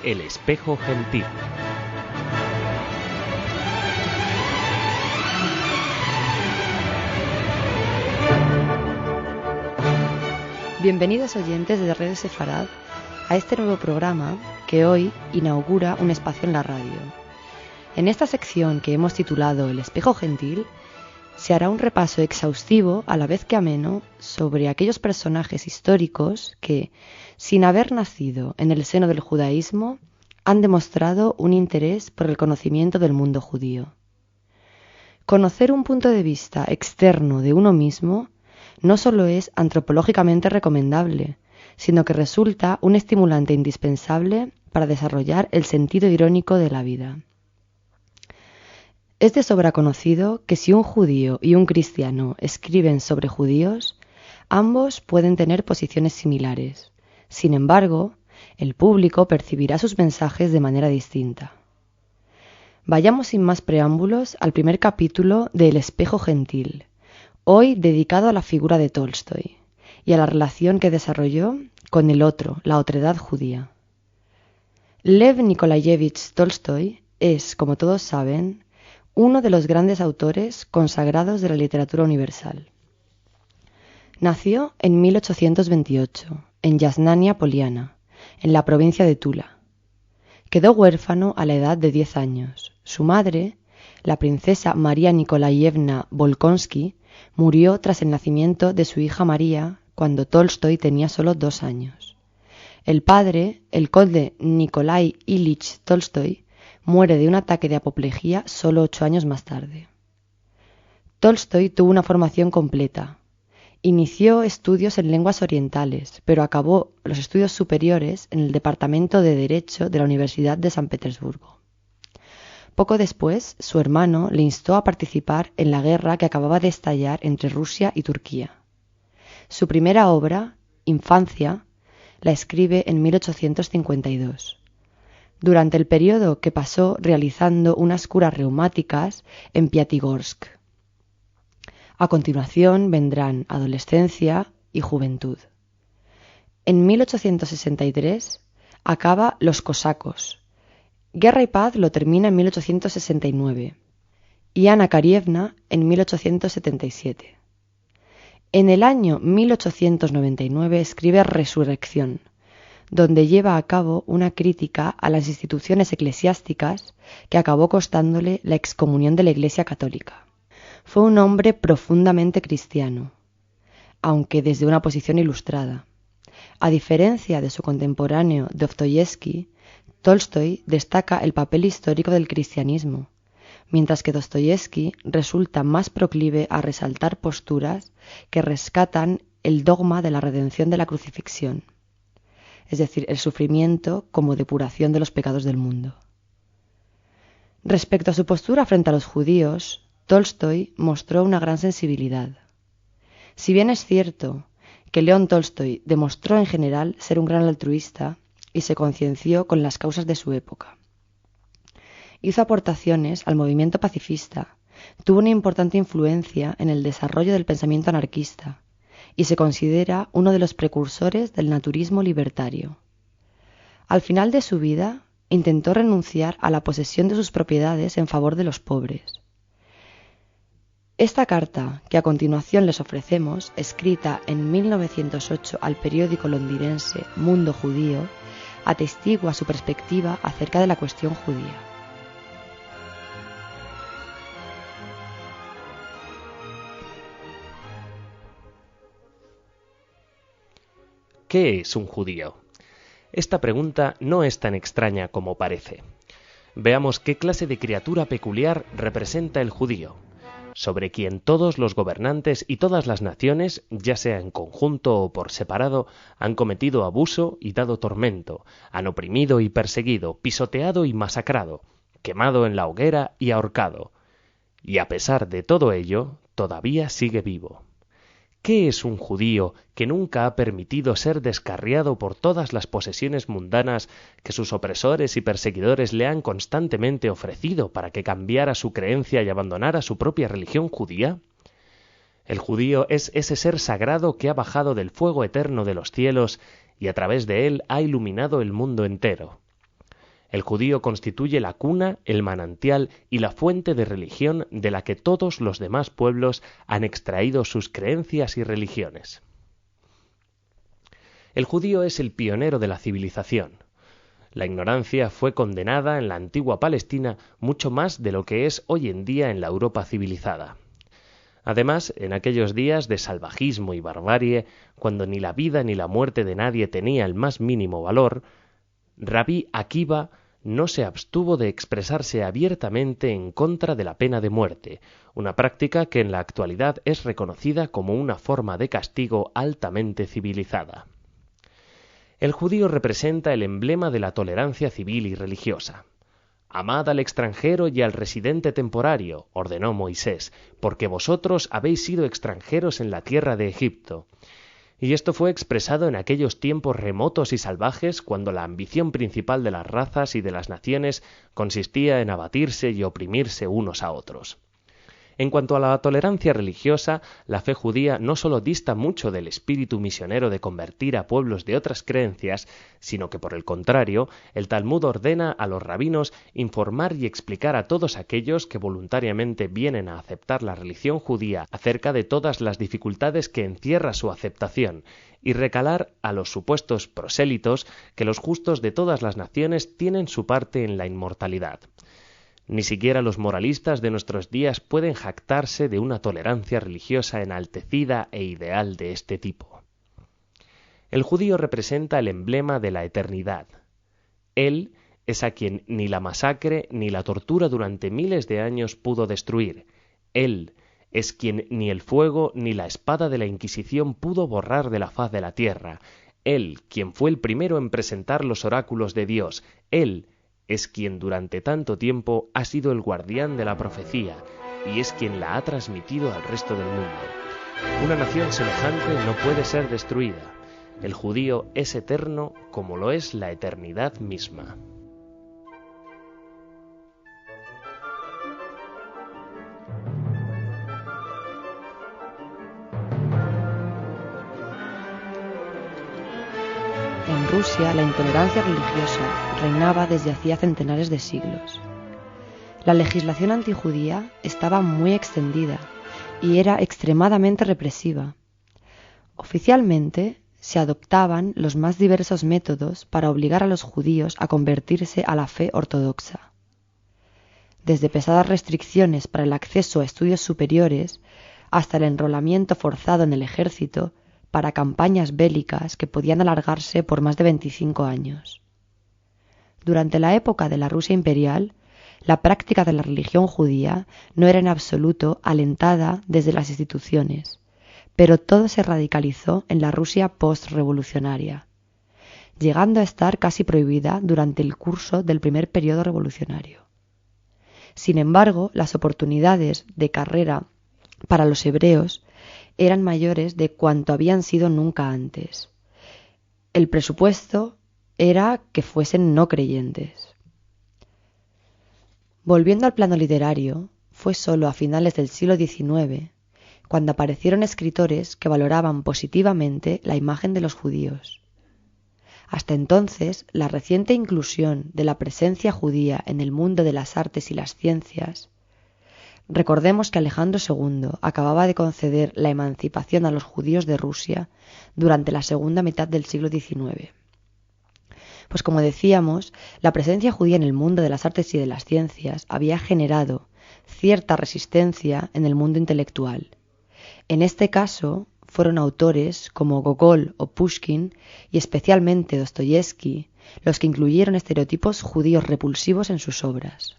El espejo gentil. Bienvenidos oyentes de Radio Sefarad a este nuevo programa que hoy inaugura un espacio en la radio. En esta sección que hemos titulado El espejo gentil, se hará un repaso exhaustivo, a la vez que ameno, sobre aquellos personajes históricos que, sin haber nacido en el seno del judaísmo, han demostrado un interés por el conocimiento del mundo judío. Conocer un punto de vista externo de uno mismo no solo es antropológicamente recomendable, sino que resulta un estimulante indispensable para desarrollar el sentido irónico de la vida. Es de sobra conocido que si un judío y un cristiano escriben sobre judíos, ambos pueden tener posiciones similares. Sin embargo, el público percibirá sus mensajes de manera distinta. Vayamos sin más preámbulos al primer capítulo de El espejo gentil, hoy dedicado a la figura de Tolstoy y a la relación que desarrolló con el otro, la otredad judía. Lev Nikolayevich Tolstoy es, como todos saben, uno de los grandes autores consagrados de la literatura universal. Nació en 1828, en Yasnania Poliana, en la provincia de Tula. Quedó huérfano a la edad de 10 años. Su madre, la princesa María Nikolayevna Volkonsky, murió tras el nacimiento de su hija María cuando Tolstoy tenía solo 2 años. El padre, el conde Nikolai Ilich Tolstoy, muere de un ataque de apoplejía solo 8 años más tarde. Tolstoy tuvo una formación completa. Inició estudios en lenguas orientales, pero acabó los estudios superiores en el Departamento de Derecho de la Universidad de San Petersburgo. Poco después, su hermano le instó a participar en la guerra que acababa de estallar entre Rusia y Turquía. Su primera obra, Infancia, la escribe en 1852. Durante el periodo que pasó realizando unas curas reumáticas en Piatigorsk. A continuación vendrán adolescencia y juventud. En 1863 acaba Los cosacos. Guerra y paz lo termina en 1869 y Ana Karenina en 1877. En el año 1899 escribe Resurrección, donde lleva a cabo una crítica a las instituciones eclesiásticas que acabó costándole la excomunión de la Iglesia Católica. Fue un hombre profundamente cristiano, aunque desde una posición ilustrada. A diferencia de su contemporáneo Dostoyevski, Tolstoy destaca el papel histórico del cristianismo, mientras que Dostoyevski resulta más proclive a resaltar posturas que rescatan el dogma de la redención de la crucifixión, es decir, el sufrimiento como depuración de los pecados del mundo. Respecto a su postura frente a los judíos, Tolstoy mostró una gran sensibilidad. Si bien es cierto que León Tolstoy demostró en general ser un gran altruista y se concienció con las causas de su época. Hizo aportaciones al movimiento pacifista, tuvo una importante influencia en el desarrollo del pensamiento anarquista y se considera uno de los precursores del naturismo libertario. Al final de su vida, intentó renunciar a la posesión de sus propiedades en favor de los pobres. Esta carta, que a continuación les ofrecemos, escrita en 1908 al periódico londinense Mundo Judío, atestigua su perspectiva acerca de la cuestión judía. ¿Qué es un judío? Esta pregunta no es tan extraña como parece. Veamos qué clase de criatura peculiar representa el judío, sobre quien todos los gobernantes y todas las naciones, ya sea en conjunto o por separado, han cometido abuso y dado tormento, han oprimido y perseguido, pisoteado y masacrado, quemado en la hoguera y ahorcado. Y a pesar de todo ello, todavía sigue vivo. ¿Qué es un judío que nunca ha permitido ser descarriado por todas las posesiones mundanas que sus opresores y perseguidores le han constantemente ofrecido para que cambiara su creencia y abandonara su propia religión judía? El judío es ese ser sagrado que ha bajado del fuego eterno de los cielos y a través de él ha iluminado el mundo entero. El judío constituye la cuna, el manantial y la fuente de religión de la que todos los demás pueblos han extraído sus creencias y religiones. El judío es el pionero de la civilización. La ignorancia fue condenada en la antigua Palestina mucho más de lo que es hoy en día en la Europa civilizada. Además, en aquellos días de salvajismo y barbarie, cuando ni la vida ni la muerte de nadie tenía el más mínimo valor, Rabí Akiva no se abstuvo de expresarse abiertamente en contra de la pena de muerte, una práctica que en la actualidad es reconocida como una forma de castigo altamente civilizada. El judío representa el emblema de la tolerancia civil y religiosa. «Amad al extranjero y al residente temporario», ordenó Moisés, «porque vosotros habéis sido extranjeros en la tierra de Egipto». Y esto fue expresado en aquellos tiempos remotos y salvajes cuando la ambición principal de las razas y de las naciones consistía en abatirse y oprimirse unos a otros. En cuanto a la tolerancia religiosa, la fe judía no solo dista mucho del espíritu misionero de convertir a pueblos de otras creencias, sino que por el contrario, el Talmud ordena a los rabinos informar y explicar a todos aquellos que voluntariamente vienen a aceptar la religión judía acerca de todas las dificultades que encierra su aceptación, y recalar a los supuestos prosélitos que los justos de todas las naciones tienen su parte en la inmortalidad. Ni siquiera los moralistas de nuestros días pueden jactarse de una tolerancia religiosa enaltecida e ideal de este tipo. El judío representa el emblema de la eternidad. Él es a quien ni la masacre ni la tortura durante miles de años pudo destruir. Él es quien ni el fuego ni la espada de la Inquisición pudo borrar de la faz de la tierra. Él, quien fue el primero en presentar los oráculos de Dios. Él es quien durante tanto tiempo ha sido el guardián de la profecía y es quien la ha transmitido al resto del mundo. Una nación semejante no puede ser destruida. El judío es eterno como lo es la eternidad misma. En Rusia, la intolerancia religiosa reinaba desde hacía centenares de siglos. La legislación antijudía estaba muy extendida y era extremadamente represiva. Oficialmente, se adoptaban los más diversos métodos para obligar a los judíos a convertirse a la fe ortodoxa. Desde pesadas restricciones para el acceso a estudios superiores hasta el enrolamiento forzado en el ejército para campañas bélicas que podían alargarse por más de 25 años. Durante la época de la Rusia imperial, la práctica de la religión judía no era en absoluto alentada desde las instituciones, pero todo se radicalizó en la Rusia postrevolucionaria, llegando a estar casi prohibida durante el curso del primer periodo revolucionario. Sin embargo, las oportunidades de carrera para los hebreos eran mayores de cuanto habían sido nunca antes. El presupuesto era que fuesen no creyentes. Volviendo al plano literario, fue solo a finales del siglo XIX cuando aparecieron escritores que valoraban positivamente la imagen de los judíos. Hasta entonces, la reciente inclusión de la presencia judía en el mundo de las artes y las ciencias. Recordemos que Alejandro II acababa de conceder la emancipación a los judíos de Rusia durante la segunda mitad del siglo XIX. Pues como decíamos, la presencia judía en el mundo de las artes y de las ciencias había generado cierta resistencia en el mundo intelectual. En este caso, fueron autores como Gogol o Pushkin y especialmente Dostoyevski los que incluyeron estereotipos judíos repulsivos en sus obras.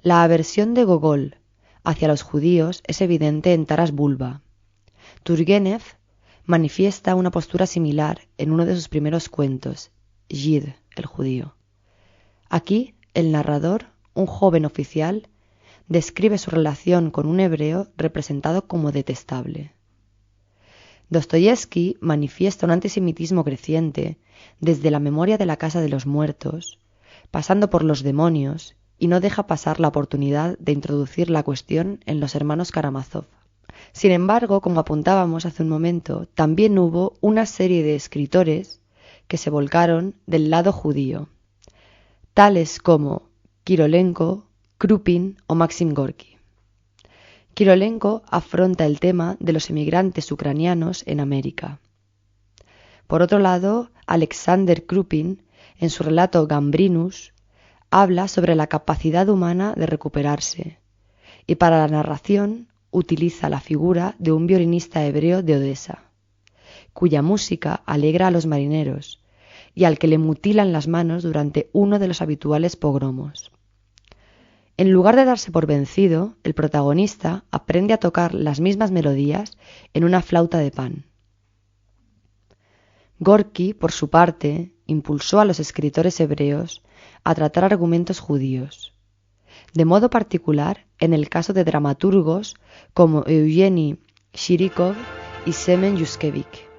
La aversión de Gogol hacia los judíos es evidente en Taras Bulba. Turgenev manifiesta una postura similar en uno de sus primeros cuentos, Yid, el judío. Aquí, el narrador, un joven oficial, describe su relación con un hebreo representado como detestable. Dostoyevski manifiesta un antisemitismo creciente desde la memoria de la Casa de los Muertos, pasando por los demonios, y no deja pasar la oportunidad de introducir la cuestión en los hermanos Karamazov. Sin embargo, como apuntábamos hace un momento, también hubo una serie de escritores que se volcaron del lado judío. tales como Kirilenko, Krupin o Maxim Gorki. Kirilenko afronta el tema de los emigrantes ucranianos en América. Por otro lado, Alexander Krupin, en su relato Gambrinus, habla sobre la capacidad humana de recuperarse, y para la narración utiliza la figura de un violinista hebreo de Odessa, cuya música alegra a los marineros y al que le mutilan las manos durante uno de los habituales pogromos. En lugar de darse por vencido, el protagonista aprende a tocar las mismas melodías en una flauta de pan. Gorki, por su parte, impulsó a los escritores hebreos a tratar argumentos judíos, de modo particular en el caso de dramaturgos como Eugeni Shirikov y Semen Yushkevich.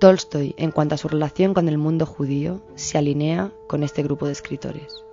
Tolstoy, en cuanto a su relación con el mundo judío, se alinea con este grupo de escritores.